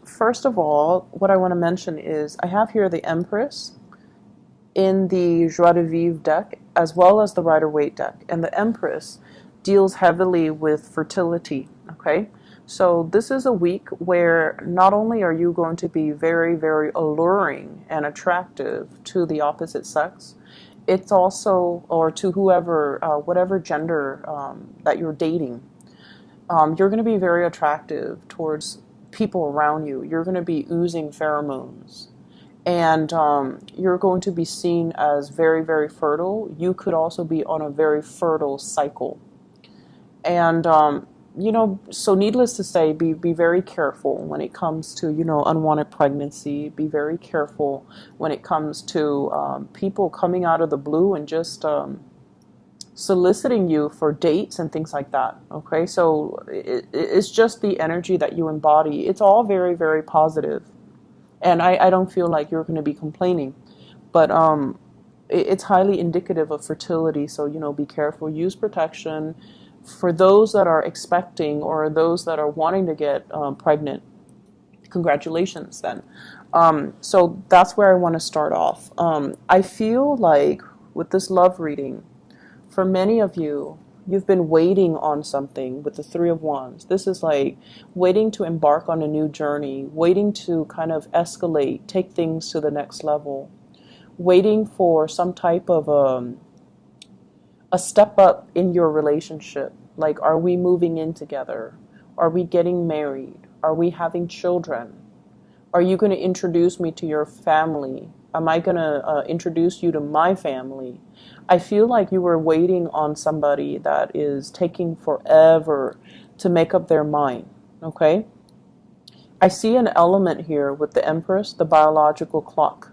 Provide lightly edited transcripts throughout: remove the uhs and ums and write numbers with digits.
First of all, what I want to mention is I have here the Empress in the Joie de Vivre deck as well as the Rider-Waite deck. And the Empress deals heavily with fertility, okay? So this is a week where not only are you going to be very, very alluring and attractive to the opposite sex, it's also, or to whoever, whatever gender that you're dating, you're going to be very attractive towards people around you. You're going to be oozing pheromones. And you're going to be seen as very, very fertile. You could also be on a very fertile cycle. And, so needless to say, be very careful when it comes to, unwanted pregnancy. Be very careful when it comes to people coming out of the blue and just soliciting you for dates and things like that. Okay, so it's just the energy that you embody. It's all very, very positive. And I don't feel like you're going to be complaining. But it's highly indicative of fertility. So, be careful. Use protection. For those that are expecting or those that are wanting to get pregnant, congratulations then. So that's where I want to start off. I feel like with this love reading, for many of you, you've been waiting on something with the Three of Wands. This is like waiting to embark on a new journey, waiting to kind of escalate, take things to the next level, waiting for some type of a step up in your relationship. Like, are we moving in together? Are we getting married? Are we having children? Are you going to introduce me to your family? Am I going to introduce you to my family? I feel like you were waiting on somebody that is taking forever to make up their mind, okay? I see an element here with the Empress, the biological clock.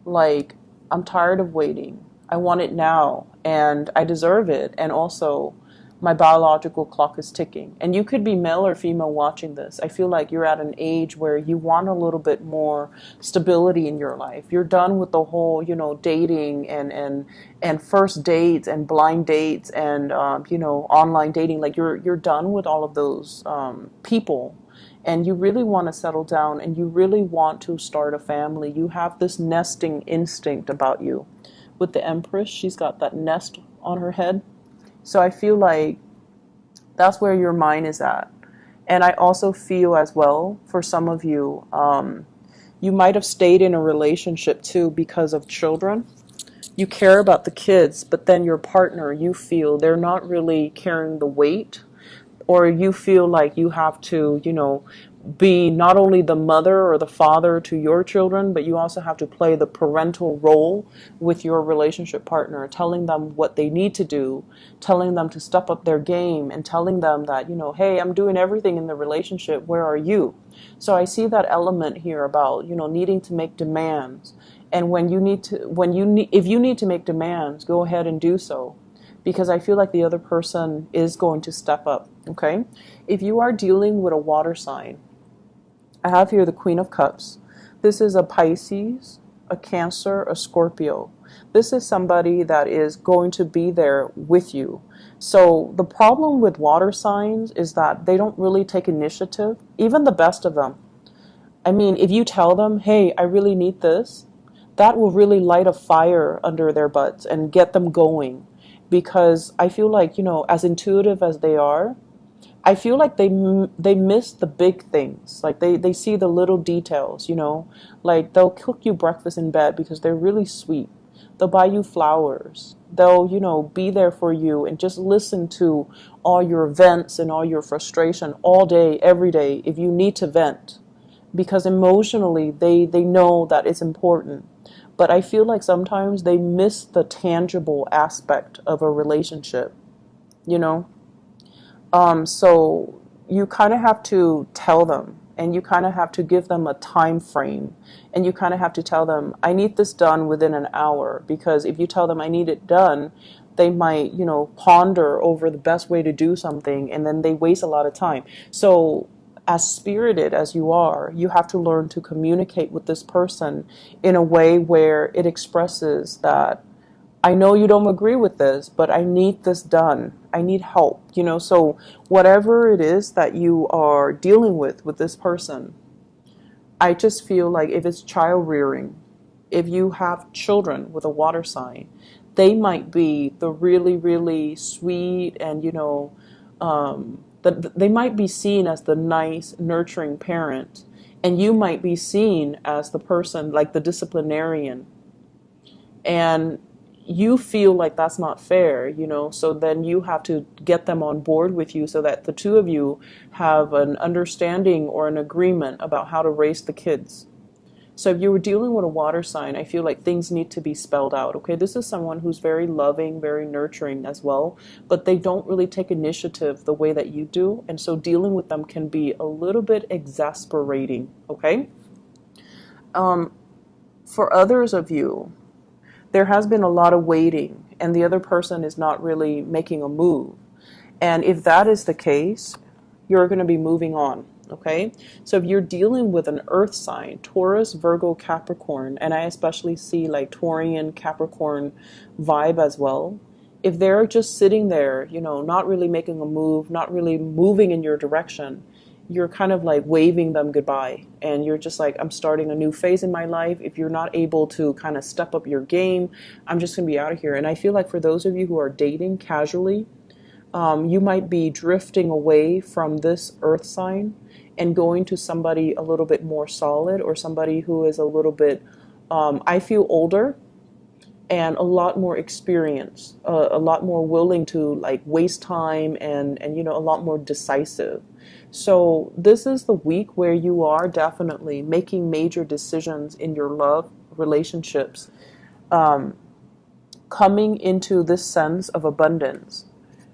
Like, I'm tired of waiting. I want it now, and I deserve it, and also my biological clock is ticking. And you could be male or female watching this. I feel like you're at an age where you want a little bit more stability in your life. You're done with the whole, dating and first dates and blind dates and online dating. Like you're done with all of those people. And you really want to settle down and you really want to start a family. You have this nesting instinct about you. With the Empress, she's got that nest on her head. So I feel like that's where your mind is at. And I also feel as well, for some of you, you might have stayed in a relationship too because of children. You care about the kids, but then your partner, you feel they're not really carrying the weight, or you feel like you have to, be not only the mother or the father to your children, but you also have to play the parental role with your relationship partner, telling them what they need to do, telling them to step up their game, and telling them that, hey, I'm doing everything in the relationship. Where are you? So I see that element here about, needing to make demands. And if you need to make demands, go ahead and do so. Because I feel like the other person is going to step up, okay? If you are dealing with a water sign, I have here the Queen of Cups. This is a Pisces, a Cancer, a Scorpio. This is somebody that is going to be there with you. So the problem with water signs is that they don't really take initiative, even the best of them. I mean, if you tell them, hey, I really need this, that will really light a fire under their butts and get them going. Because I feel like, as intuitive as they are, I feel like they miss the big things. Like they see the little details, like they'll cook you breakfast in bed because they're really sweet. They'll buy you flowers. They'll, be there for you and just listen to all your vents and all your frustration all day, every day if you need to vent. Because emotionally, they know that it's important. But I feel like sometimes they miss the tangible aspect of a relationship, So you kind of have to tell them, and you kind of have to give them a time frame, and you kind of have to tell them, I need this done within an hour. Because if you tell them I need it done, they might, ponder over the best way to do something, and then they waste a lot of time. So as spirited as you are, you have to learn to communicate with this person in a way where it expresses that I know you don't agree with this, but I need this done. I need help, you know. So whatever it is that you are dealing with this person, I just feel like if it's child rearing, if you have children with a water sign, they might be the really, really sweet and, they might be seen as the nice, nurturing parent. And you might be seen as the person, like the disciplinarian. And you feel like that's not fair, so then you have to get them on board with you so that the two of you have an understanding or an agreement about how to raise the kids. So if you were dealing with a water sign, I feel like things need to be spelled out. Okay, this is someone who's very loving, very nurturing as well, but they don't really take initiative the way that you do. And so dealing with them can be a little bit exasperating. Okay. For others of you, there has been a lot of waiting and the other person is not really making a move. And if that is the case, you're going to be moving on. Okay, so if you're dealing with an earth sign, Taurus, Virgo, Capricorn, and I especially see like Taurian, Capricorn vibe as well. If they're just sitting there, not really making a move, not really moving in your direction, you're kind of like waving them goodbye. And you're just like, I'm starting a new phase in my life. If you're not able to kind of step up your game, I'm just going to be out of here. And I feel like for those of you who are dating casually, you might be drifting away from this earth sign and going to somebody a little bit more solid or somebody who is a little bit, I feel, older and a lot more experience, a lot more willing to like waste time and a lot more decisive. So this is the week where you are definitely making major decisions in your love relationships, coming into this sense of abundance.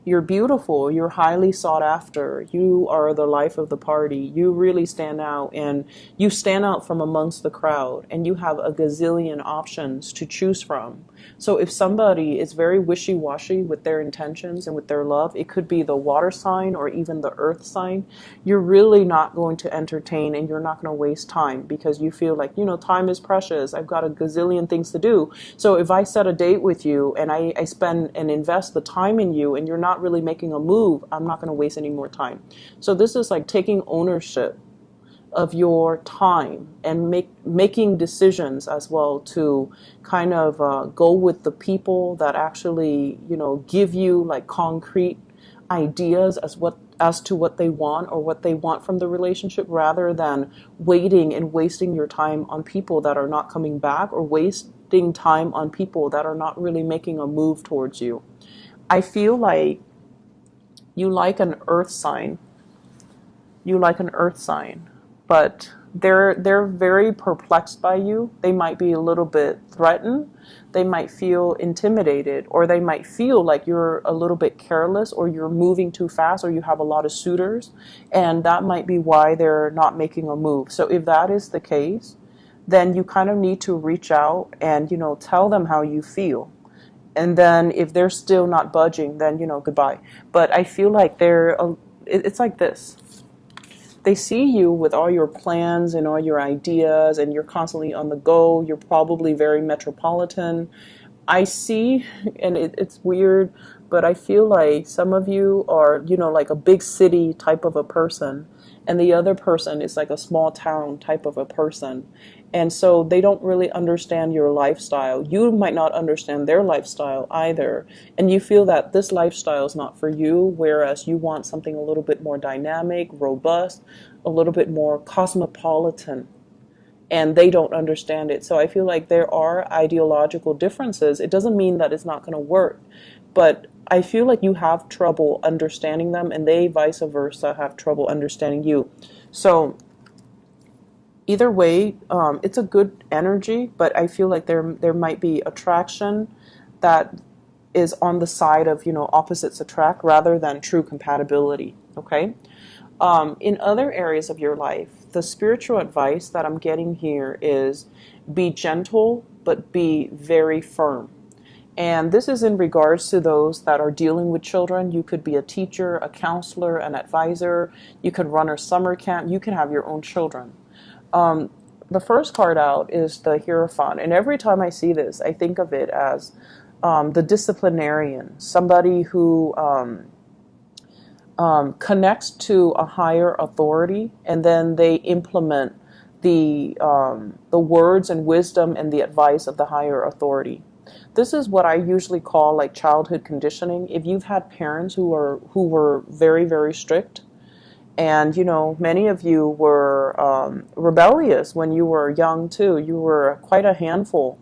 You're beautiful, you're highly sought after, you are the life of the party, you really stand out, and you stand out from amongst the crowd, and you have a gazillion options to choose from. So if somebody is very wishy-washy with their intentions and with their love, it could be the water sign or even the earth sign, you're really not going to entertain and you're not going to waste time because you feel like, time is precious, I've got a gazillion things to do. So if I set a date with you and I spend and invest the time in you and you're not really making a move, I'm not going to waste any more time. So this is like taking ownership of your time and making decisions as well to kind of go with the people that actually, give you like concrete ideas as to what they want or what they want from the relationship, rather than waiting and wasting your time on people that are not coming back or wasting time on people that are not really making a move towards you. I feel like you like an earth sign. You like an earth sign, but they're very perplexed by you. They might be a little bit threatened. They might feel intimidated, or they might feel like you're a little bit careless or you're moving too fast or you have a lot of suitors, and that might be why they're not making a move. So if that is the case, then you kind of need to reach out and, tell them how you feel. And then if they're still not budging, then, goodbye. But I feel like it's like this. They see you with all your plans and all your ideas, and you're constantly on the go. You're probably very metropolitan. I see, and it's weird, but I feel like some of you are, like a big city type of a person, and the other person is like a small town type of a person. And so they don't really understand your lifestyle. You might not understand their lifestyle either. And you feel that this lifestyle is not for you, whereas you want something a little bit more dynamic, robust, a little bit more cosmopolitan. And they don't understand it. So I feel like there are ideological differences. It doesn't mean that it's not going to work, but I feel like you have trouble understanding them, and they vice versa have trouble understanding you. So either way, it's a good energy, but I feel like there might be attraction that is on the side of, opposites attract rather than true compatibility. Okay. In other areas of your life, the spiritual advice that I'm getting here is be gentle, but be very firm. And this is in regards to those that are dealing with children. You could be a teacher, a counselor, an advisor. You could run a summer camp. You can have your own children. The first card out is the Hierophant. And every time I see this, I think of it as the disciplinarian, somebody who connects to a higher authority, and then they implement the words and wisdom and the advice of the higher authority. This is what I usually call like childhood conditioning. If you've had parents who were very, very strict, and many of you were rebellious when you were young too. You were quite a handful.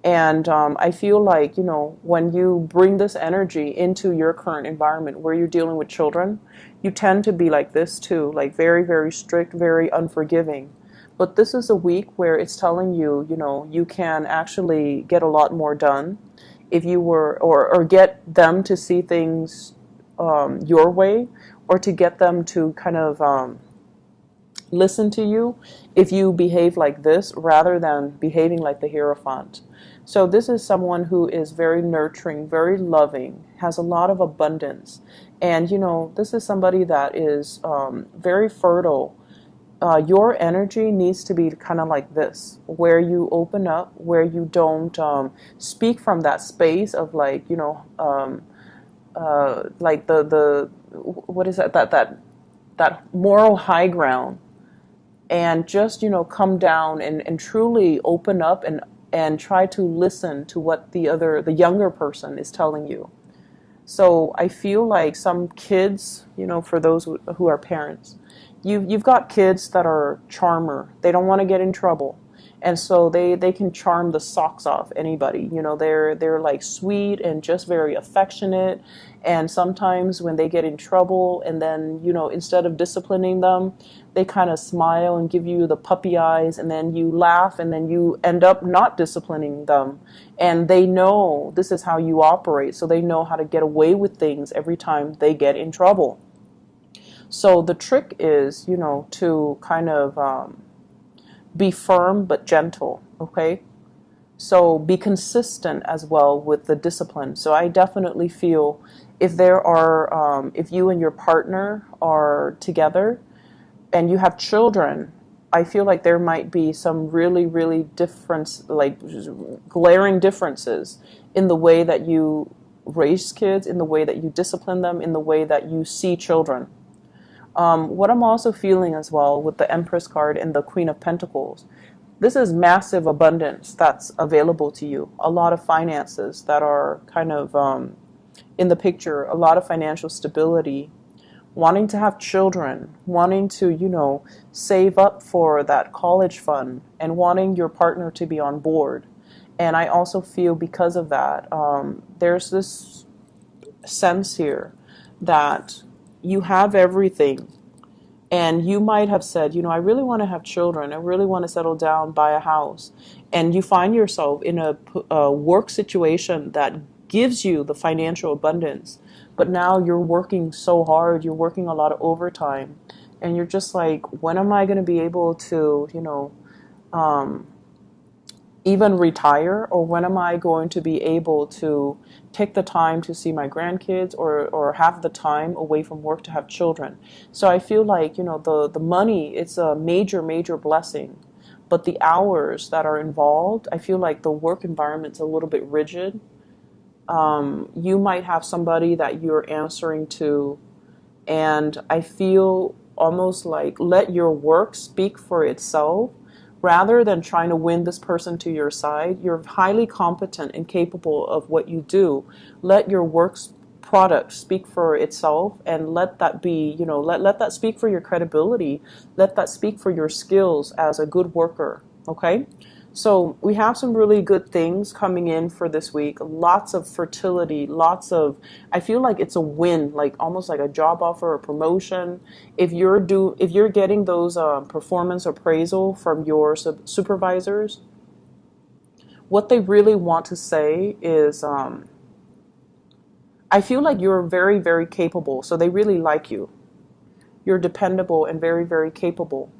And I feel like, when you bring this energy into your current environment where you're dealing with children, you tend to be like this too, like very, very strict, very unforgiving. But this is a week where it's telling you, you can actually get a lot more done if you were, or get them to see things your way, or to get them to kind of listen to you if you behave like this rather than behaving like the Hierophant. So this is someone who is very nurturing, very loving, has a lot of abundance. And, this is somebody that is very fertile. Your energy needs to be kind of like this, where you open up, where you don't speak from that space of like, like the what is that moral high ground, and just come down and truly open up and try to listen to what the younger person is telling you. So I feel like some kids, for those who are parents, you've got kids that are charmer. They don't want to get in trouble. And so they can charm the socks off anybody. They're like sweet and just very affectionate. And sometimes when they get in trouble, and then, instead of disciplining them, they kind of smile and give you the puppy eyes, and then you laugh, and then you end up not disciplining them. And they know this is how you operate, so they know how to get away with things every time they get in trouble. So the trick is, to kind of be firm but gentle, okay? So be consistent as well with the discipline. So I definitely feel if you and your partner are together and you have children, I feel like there might be some really, really like glaring differences in the way that you raise kids, in the way that you discipline them, in the way that you see children. What I'm also feeling as well with the Empress card and the Queen of Pentacles, this is massive abundance that's available to you. A lot of finances that are kind of in the picture, a lot of financial stability, wanting to have children, wanting to, save up for that college fund, and wanting your partner to be on board. And I also feel because of that, there's this sense here that you have everything. And you might have said, I really want to have children. I really want to settle down, buy a house. And you find yourself in a work situation that gives you the financial abundance. But now you're working so hard. You're working a lot of overtime. And you're just like, when am I going to be able to, even retire, or when am I going to be able to take the time to see my grandkids, or have the time away from work to have children? So I feel like, the money, it's a major, major blessing. But the hours that are involved, I feel like the work environment's a little bit rigid. You might have somebody that you're answering to, and I feel almost like let your work speak for itself. Rather than trying to win this person to your side, you're highly competent and capable of what you do. Let your work's product speak for itself, and let that be, let that speak for your credibility. Let that speak for your skills as a good worker, okay? So we have some really good things coming in for this week. Lots of fertility, I feel like it's a win, like almost like a job offer or promotion. If you're getting those performance appraisal from your supervisors, what they really want to say is, I feel like you're very, very capable. So they really like you. You're dependable and very, very capable.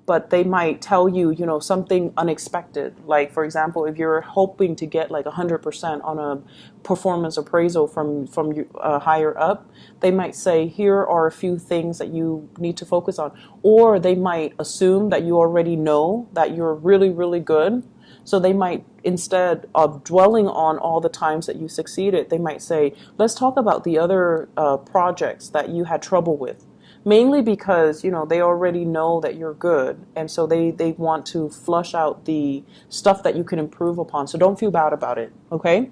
But they might tell you, something unexpected. Like, for example, if you're hoping to get like 100% on a performance appraisal from higher up, they might say, here are a few things that you need to focus on. Or they might assume that you already know that you're really, really good. So they might, instead of dwelling on all the times that you succeeded, they might say, let's talk about the other projects that you had trouble with. Mainly because, they already know that you're good. And so they want to flush out the stuff that you can improve upon. So don't feel bad about it. Okay?